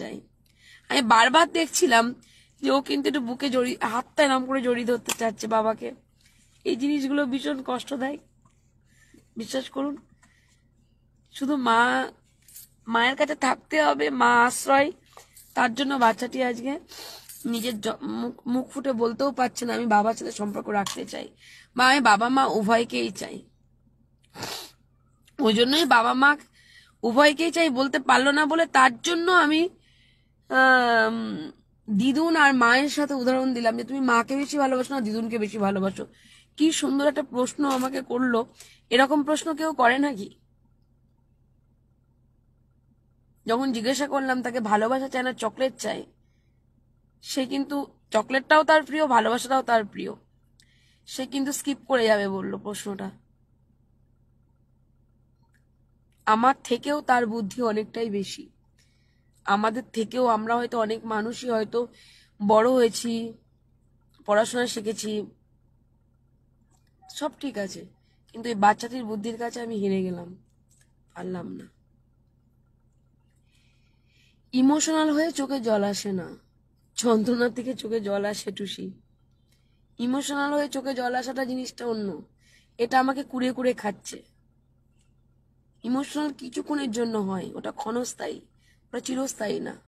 চাই। আমি বারবার দেখছিলাম যে ও কিন্তু একটু বুকে জড়িয়ে হাতটা এরম করে জড়িয়ে ধরতে চাচ্ছে বাবাকে। এই জিনিসগুলো ভীষণ কষ্ট দেয়, বিশ্বাস করুন। শুধু মায়ের কাছে থাকতে হবে, মা আশ্রয়। তার জন্য বাচ্চাটি আজকে নিজের মুখ ফুটে বলতেও পারছে না আমি বাবার সাথে সম্পর্ক রাখতে চাই, বা আমি বাবা মা উভয়কেই চাই। ওই জন্যই বাবা মা উভয়কেই চাই বলতে পারলো না বলে তার জন্য আমি দিদুন আর মায়ের সাথে উদাহরণ দিলাম যে তুমি মাকে বেশি ভালোবাসো না দিদুনকে বেশি ভালোবাসো। কি সুন্দর একটা প্রশ্ন আমাকে করলো। এরকম প্রশ্ন কেউ করে নাকি? যখন জিজ্ঞাসা করলাম তাকে ভালোবাসা চায় না চকলেট চাই, সে কিন্তু চকলেটটাও তার প্রিয়, ভালোবাসাটাও তার প্রিয়, সে কিন্তু স্কিপ করে যাবে বললো প্রশ্নটা। আমার থেকেও তার বুদ্ধি অনেকটাই বেশি। আমাদের থেকেও আমরা হয়তো অনেক মানুষই হয়তো বড় হয়েছি, পড়াশোনা শিখেছি, সব ঠিক আছে, কিন্তু এই বাচ্চাটির বুদ্ধির কাছে আমি হেরে গেলাম, পারলাম না। ইমোশনাল হয়ে চোখে জল আসে না, যন্ত্রণার থেকে চোখে জল আসে টুসি। ইমোশনাল হয়ে চোখে জল আসাটা জিনিসটা অন্য, এটা আমাকে কুড়ে কুড়ে খাচ্ছে। ইমোশনাল কিছুক্ষণের জন্য হয়, ওটা ক্ষণস্থায়ী, ওটা চিরস্থায়ী না।